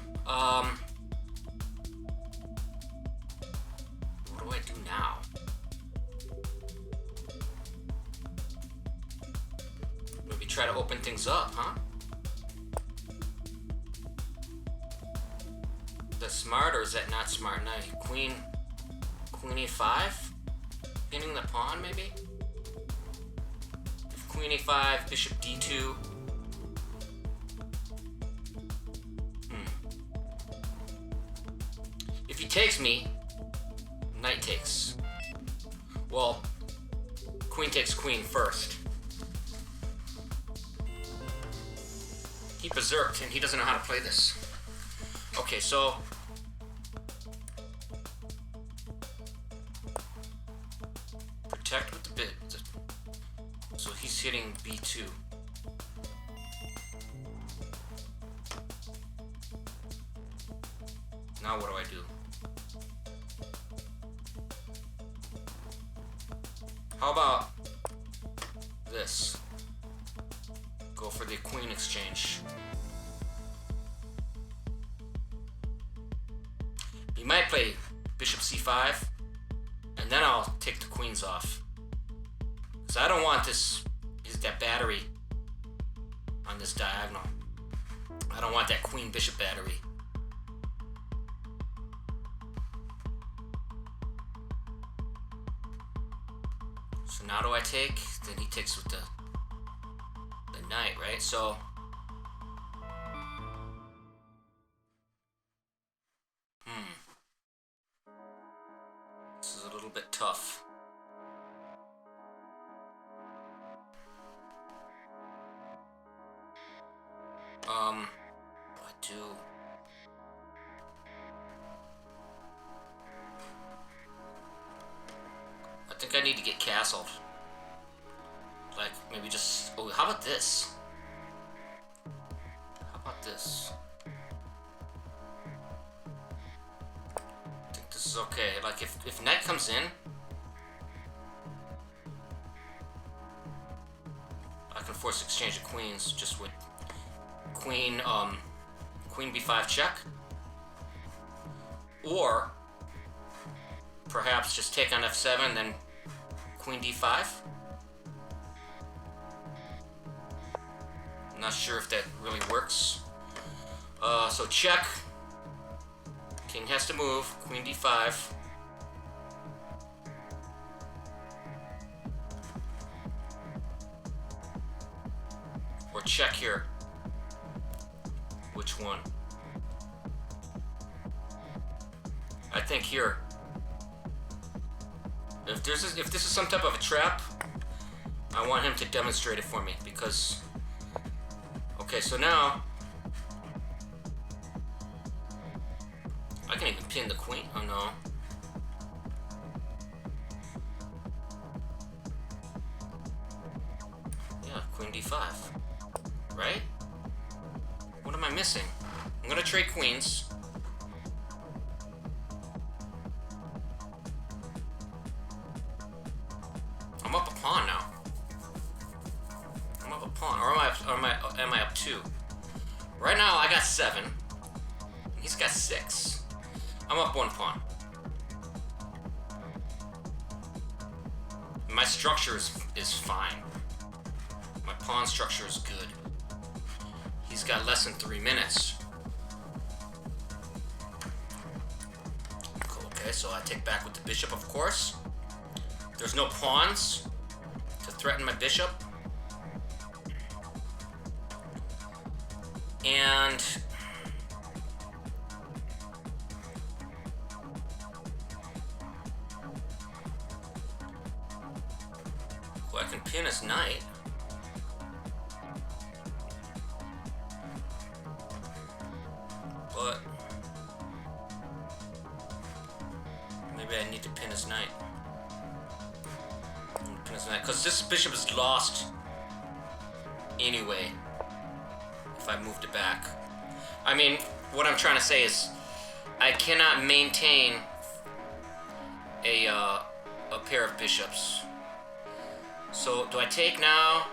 What do I do now? Maybe try to open things up, huh? Is that smart or is that not smart? Now queen e5, pinning the pawn maybe. Queen a5, bishop d2. If he takes me, knight takes. Well, queen takes queen first. He berserked and he doesn't know how to play this. Okay, so protect with the bit. So he's hitting b2. Now what do I do? How about this? Go for the queen exchange. He might play bishop c5, and then I'll take the queens off. So I don't want that battery on this diagonal. I don't want that queen bishop battery. So now do I take? Then he takes with the knight, right? So this is a little bit tough. What do I do? I think I need to get castled. Like, maybe just... Oh, how about this? How about this? I think this is okay. Like, if knight comes in, I can force exchange of queens just with queen b5 check. Or perhaps just take on f7, then queen d5. I'm not sure if that really works. So check. King has to move. Queen d5. Or check here. Which one? I think here. If this is some type of a trap, I want him to demonstrate it for me, because okay, so now I can even pin the queen. Oh no. Yeah, queen d5. Right? What am I missing? I'm gonna trade queens. I'm up a pawn now. I'm up a pawn. Or am I up 2? Right now I got 7. He's got 6. I'm up 1 pawn. My structure is fine. My pawn structure is good. He's got less than 3 minutes. Cool, okay, so I take back with the bishop, of course. There's no pawns to threaten my bishop. And well, I can pin his knight. But maybe I need to pin his knight. Pin his knight, because this bishop is lost anyway if I moved it back. I mean, what I'm trying to say is I cannot maintain a pair of bishops. So do I take now?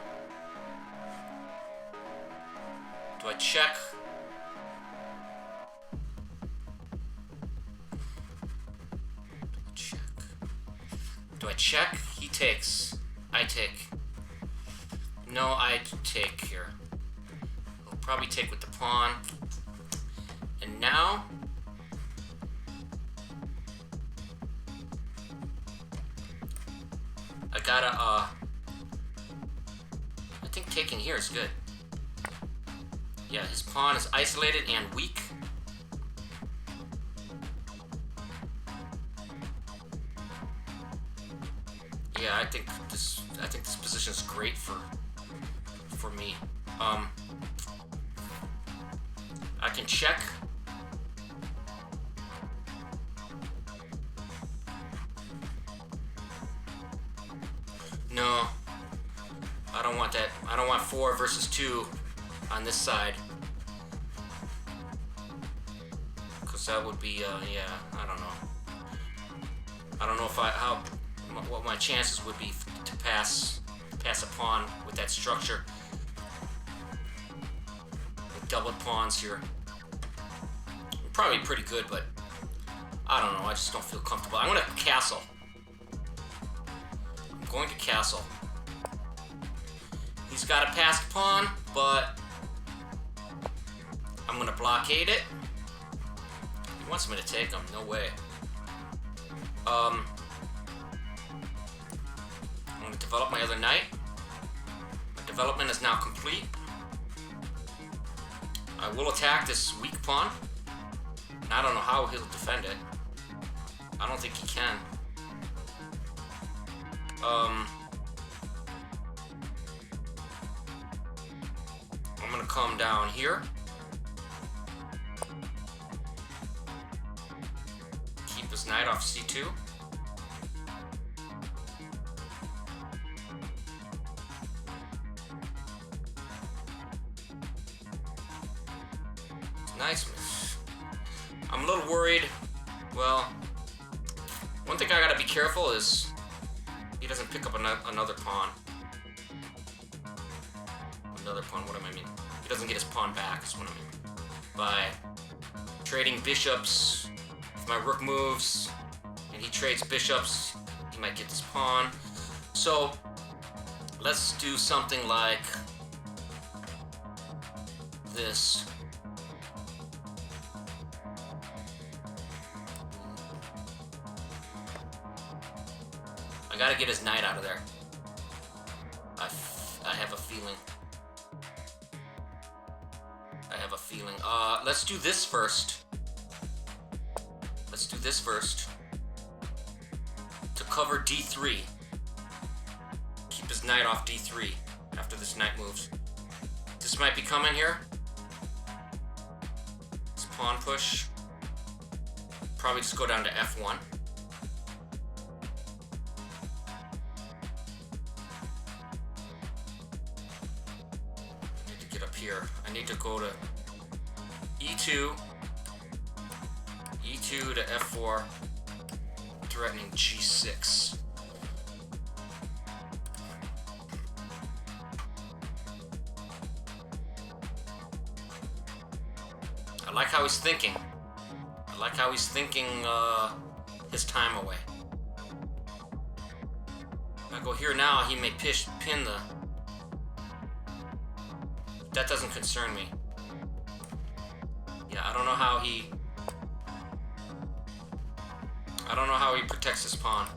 Do I check? Do I check? He takes. I take. No, I take here. I'll probably take with the pawn. And now I gotta I think taking here is good. Yeah, his pawn is isolated and weak. Yeah, I think this position is great for me. I can check. No, I don't want that. I don't want 4 versus 2 on this side, because that would be yeah, I don't know. I don't know if what my chances would be to pass a pawn with that structure. With doubled pawns here. Probably pretty good, but I don't know. I just don't feel comfortable. I'm gonna castle. I'm going to castle. He's got a passed pawn, but I'm gonna blockade it. He wants me to take him. No way. I'm gonna develop my other knight. My development is now complete. I will attack this weak pawn. And I don't know how he'll defend it. I don't think he can. I'm gonna come down here. Keep his knight off c2. Nice. I'm a little worried. Well, one thing I gotta be careful is he doesn't pick up another pawn. Another pawn, what do I mean? He doesn't get his pawn back, is what I mean. By trading bishops, if my rook moves and he trades bishops, he might get this pawn. So let's do something like this. I gotta get his knight out of there. I have a feeling. Let's do this first. Let's do this first. To cover d3. Keep his knight off d3 after this knight moves. This might be coming here. This pawn push. Probably just go down to f1. Here. I need to go to e2, e2 to f4, threatening g6. I like how he's thinking. I like how he's thinking his time away. If I go here now, he may pin the that doesn't concern me. Yeah, I don't know how he protects his pawn.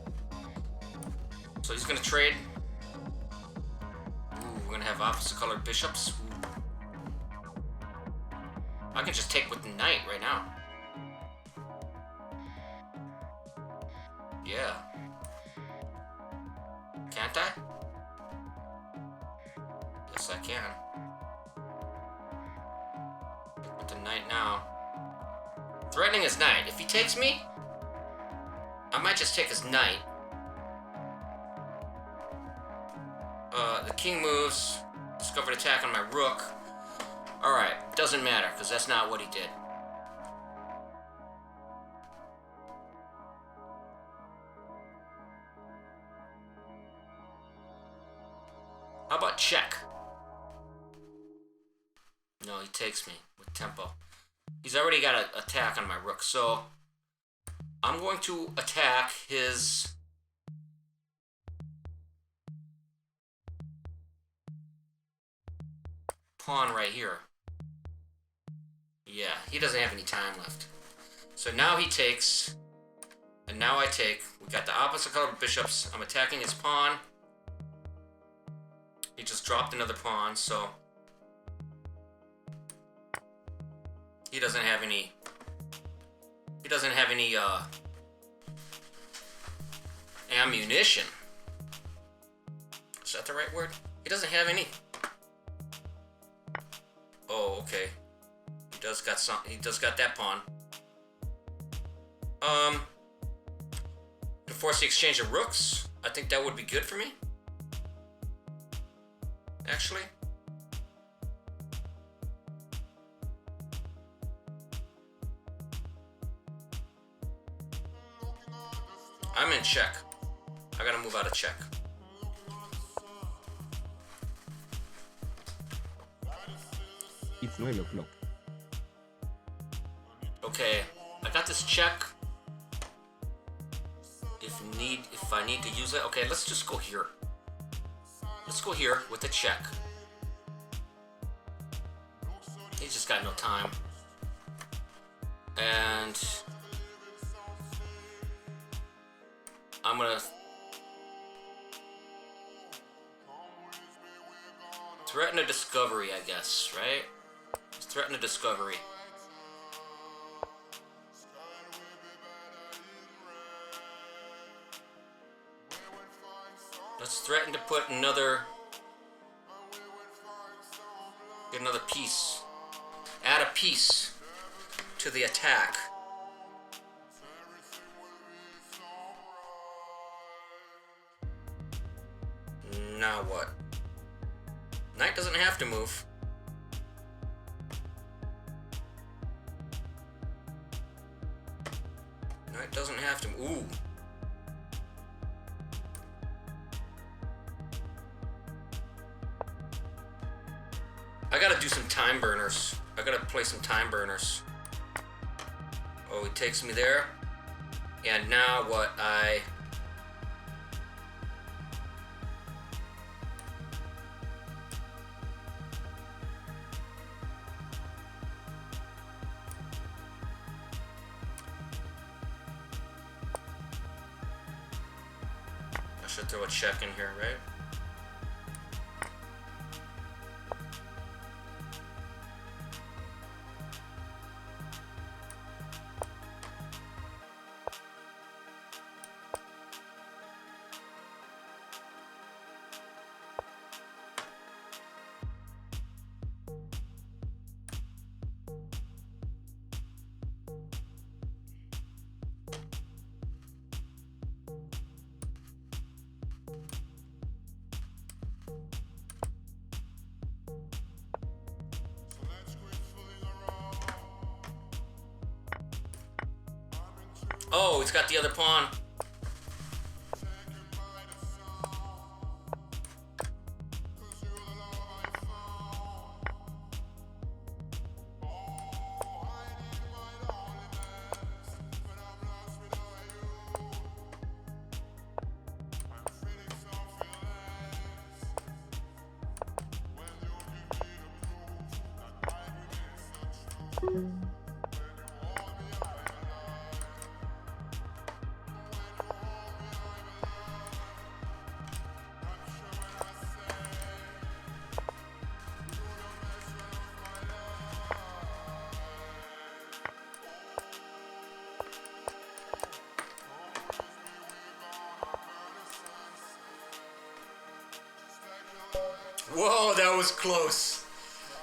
So he's gonna trade. Ooh, we're gonna have opposite colored bishops. Ooh. I can just take with the knight right now. Yeah. Can't I? Yes, I can. Take with the knight now. Threatening his knight. If he takes me, I might just take his knight. The king moves. Discovered attack on my rook. Alright, doesn't matter, because that's not what he did. How about check? No, he takes me with tempo. He's already got an attack on my rook, so I'm going to attack his pawn right here. Yeah, he doesn't have any time left. So now he takes, and now I take. We got the opposite colored bishops. I'm attacking his pawn. He just dropped another pawn, so he doesn't have any. He doesn't have any ammunition. Is that the right word? He doesn't have any. Oh, okay. He does got some. He does got that pawn. To force the exchange of rooks. I think that would be good for me. Actually. I'm in check. I gotta move out of check. It's 9 o'clock. Okay, I got this check. If I need to use it. Okay, let's just go here. Let's go here with the check. He's just got no time. And I'm gonna threaten a discovery, I guess, right? Let's threaten a discovery. Let's threaten to put get another piece. Add a piece to the attack. Now what? Knight doesn't have to move. Knight doesn't have to. Ooh. I gotta do some time burners. I gotta play some time burners. Oh, he takes me there. And now what I should throw a check in here, right? Oh, he's got the other pawn. Whoa, that was close.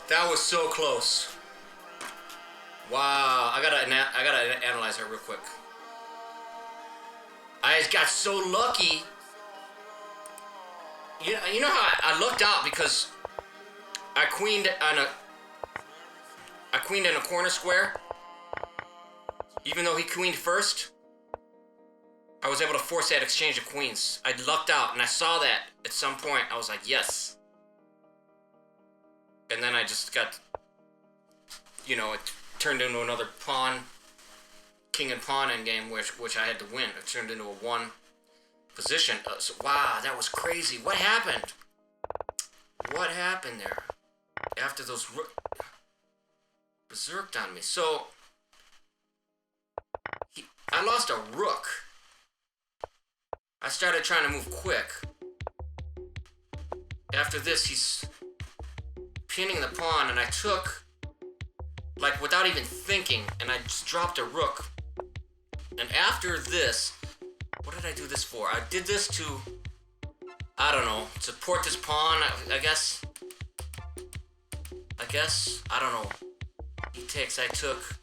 That was so close. Wow, I gotta analyze that real quick. I just got so lucky. You know how I lucked out because I queened in a corner square. Even though he queened first, I was able to force that exchange of queens. I lucked out, and I saw that at some point. I was like, yes. And then I just got, it turned into another pawn, king and pawn endgame, which I had to win. It turned into a one position. So, wow, that was crazy. What happened? What happened there? After those berserked on me. So, I lost a rook. I started trying to move quick. After this, he's pinning the pawn, and I took, without even thinking, and I just dropped a rook. And after this, what did I do this for? I did this to, I don't know, support this pawn, I guess. I don't know. He takes, I took,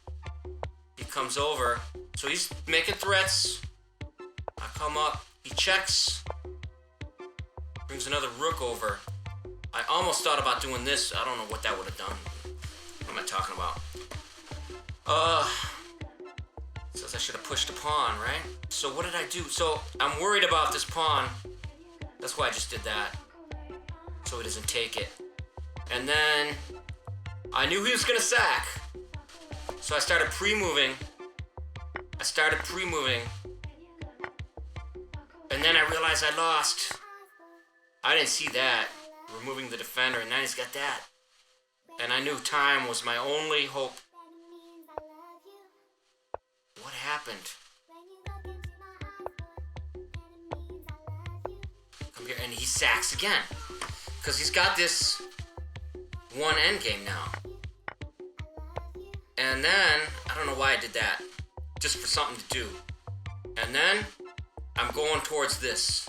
he comes over. So he's making threats. I come up, he checks, brings another rook over. I almost thought about doing this. I don't know what that would have done. What am I talking about? Says I should have pushed a pawn, right? So what did I do? So I'm worried about this pawn. That's why I just did that. So he doesn't take it. And then I knew he was gonna sack. So I started pre-moving. And then I realized I lost. I didn't see that. Removing the defender, and now he's got that. And I knew time was my only hope. What happened? Come here, and he sacks again. Because he's got this one endgame now. And then, I don't know why I did that. Just for something to do. And then, I'm going towards this.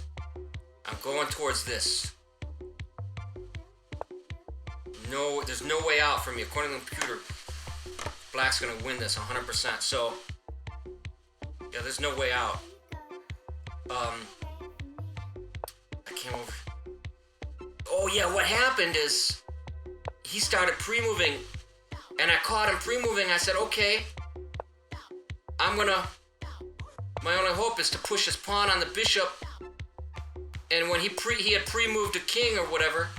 No, there's no way out for me. According to the computer, Black's gonna win this 100%. So, yeah, there's no way out. I came over. Oh yeah, what happened is he started pre-moving, and I caught him pre-moving. I said, okay, my only hope is to push his pawn on the bishop. And when he had pre-moved a king or whatever,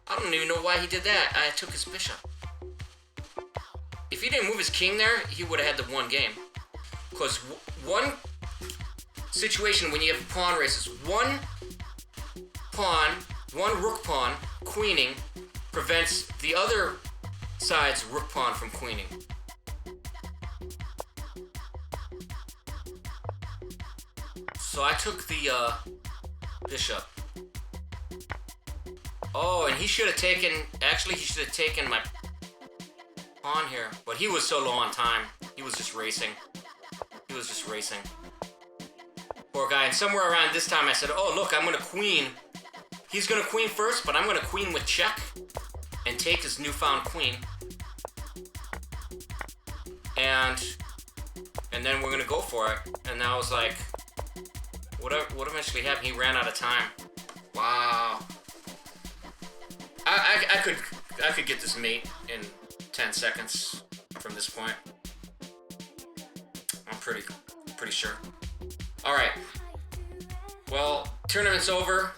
I don't even know why he did that. I took his bishop. If he didn't move his king there, he would have had the one game. Because one situation when you have pawn races, one rook pawn queening prevents the other side's rook pawn from queening. So I took the bishop. Oh, and he should have taken, actually he should have taken my pawn here. But he was so low on time. He was just racing. Poor guy. And somewhere around this time I said, oh look, I'm gonna queen. He's gonna queen first, but I'm gonna queen with check and take his newfound queen. And then we're gonna go for it. And I was like, what eventually happened? He ran out of time. Wow. I could get this mate in 10 seconds from this point. I'm pretty sure. All right. Well, tournament's over.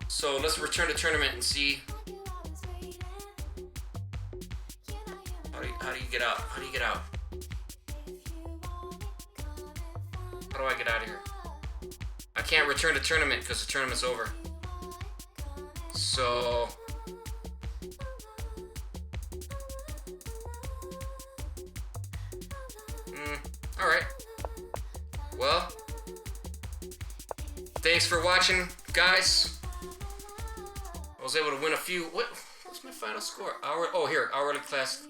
So let's return to tournament and see. How do you get out? How do I get out of here? I can't return to tournament because the tournament's over. So thanks for watching, guys. I was able to win a few. What's my final score? Hourly class.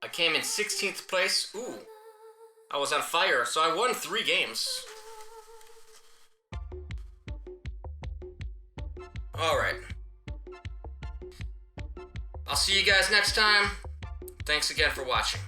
I came in 16th place. Ooh. I was on fire, so I won 3 games. Alright. I'll see you guys next time. Thanks again for watching.